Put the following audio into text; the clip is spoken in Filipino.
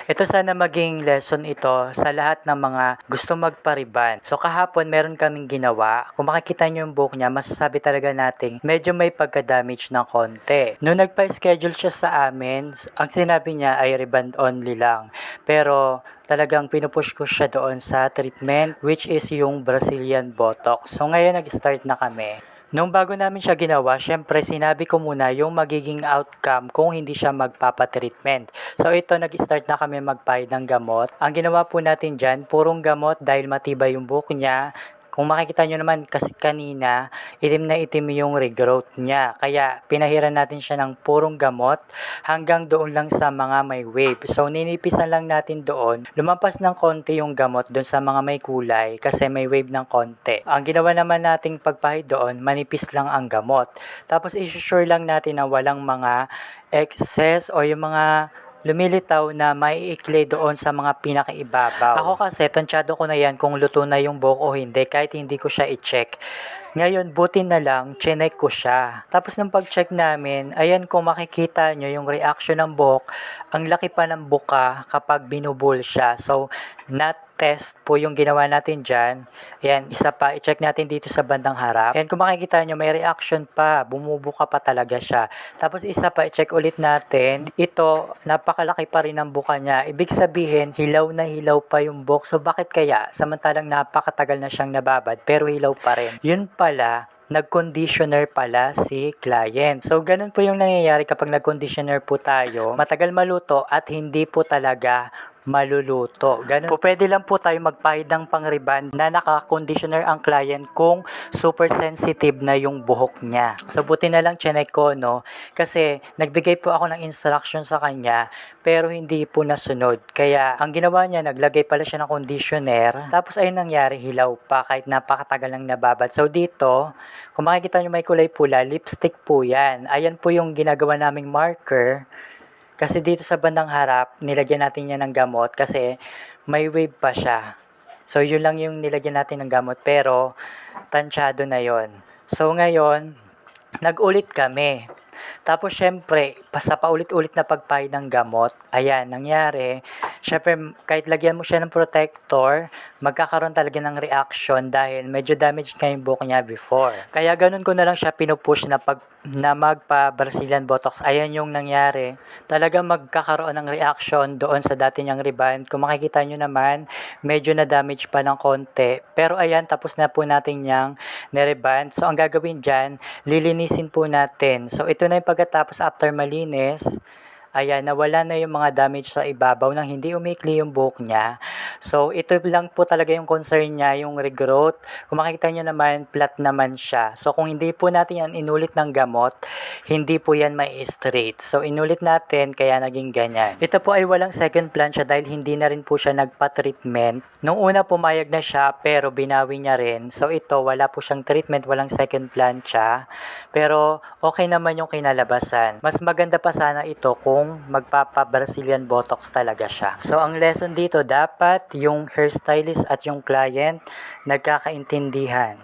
Ito sana maging lesson ito sa lahat ng mga gusto magpa-rebond. So kahapon meron kaming ginawa. Kung makikita nyo yung buhok niya, masasabi talaga nating medyo may pagka-damage ng konti. Nung nagpa-schedule siya sa amin, ang sinabi niya ay rebond only lang. Pero talagang pinupush ko siya doon sa treatment, which is yung Brazilian Botox. So ngayon nag-start na kami. Nung bago namin siya ginawa, syempre sinabi ko muna yung magiging outcome kung hindi siya magpapatreatment. So ito, nag-start na kami magpahid ng gamot. Ang ginawa po natin dyan, purong gamot dahil matibay yung buhok niya. Kung makikita nyo naman kasi kanina, itim na itim yung regrowth niya. Kaya pinahiran natin siya ng purong gamot hanggang doon lang sa mga may wave. So ninipisan lang natin doon. Lumampas ng konti yung gamot doon sa mga may kulay kasi may wave ng konti. Ang ginawa naman nating pagpahid doon, manipis lang ang gamot. Tapos isusure lang natin na walang mga excess o yung mga lumilitaw na maiikli doon sa mga pinakaibabaw. Ako kasi, tansyado ko na yan kung luto na yung buhok o hindi, kahit hindi ko siya i-check. Ngayon, buti na lang, chinek ko siya. Tapos nung pag-check namin, ayan, kung makikita nyo yung reaction ng buhok, ang laki pa ng buka kapag binubul siya. So, not test po yung ginawa natin dyan. Ayan, isa pa, i-check natin dito sa bandang harap. Ayan, kung makikita nyo, may reaction pa. Bumubuka pa talaga siya. Tapos isa pa, i-check ulit natin. Ito, napakalaki pa rin ang buka niya. Ibig sabihin, hilaw na hilaw pa yung buhok. So, bakit kaya? Samantalang napakatagal na siyang nababad, pero hilaw pa rin. Yun pala, nag-conditioner pala si client. So, ganun po yung nangyayari kapag nag-conditioner po tayo. Matagal maluto at hindi po talaga maluluto. Ganun po, pwede lang po tayo magpahid ng pang-rebond na naka-conditioner ang client kung super sensitive na yung buhok niya. So, buti na lang chinek ko, no? Kasi, nagbigay po ako ng instruction sa kanya, pero hindi po nasunod. Kaya, ang ginawa niya, naglagay pala siya ng conditioner, tapos ayun nangyari, hilaw pa, kahit napakatagal ng nababad. So, dito, kung makikita nyo may kulay pula, lipstick po yan. Ayan po yung ginagawa naming marker. Kasi dito sa bandang harap, nilagyan natin yan ng gamot kasi may wave pa siya. So, yun lang yung nilagyan natin ng gamot pero tansyado na yon. So, ngayon, nag-ulit kami. Tapos, syempre, sa paulit-ulit na pagpahid ng gamot, ayan, nangyari, syempre, kahit lagyan mo siya ng protector, magkakaroon talaga ng reaction dahil medyo damaged nga yung buhok niya before. Kaya ganun ko na lang siya pinupush na magpa-Brazilian Botox. Ayan yung nangyari. Talagang magkakaroon ng reaction doon sa dati niyang rebond. Kung makikita nyo naman, medyo na-damage pa ng konti. Pero ayan, tapos na po natin niyang nirebond. So, ang gagawin dyan, lilinisin po natin. So, ito na yung pagkatapos after malinis. Ayan, nawala na yung mga damage sa ibabaw nang hindi umikli yung buhok niya. So, ito lang po talaga yung concern niya, yung regrowth. Kung makikita nyo naman, flat naman siya. So, kung hindi po natin yan inulit ng gamot, hindi po yan mai-straight. So, inulit natin, kaya naging ganyan. Ito po ay walang second plan siya dahil hindi na rin po siya nagpa-treatment. Nung una, pumayag na siya, pero binawi niya rin. So, ito, wala po siyang treatment, walang second plan siya. Pero, okay naman yung kinalabasan. Mas maganda pa sana ito kung magpapa-Brazilian Botox talaga siya. So, ang lesson dito, dapat yung hairstylist at yung client nagkakaintindihan.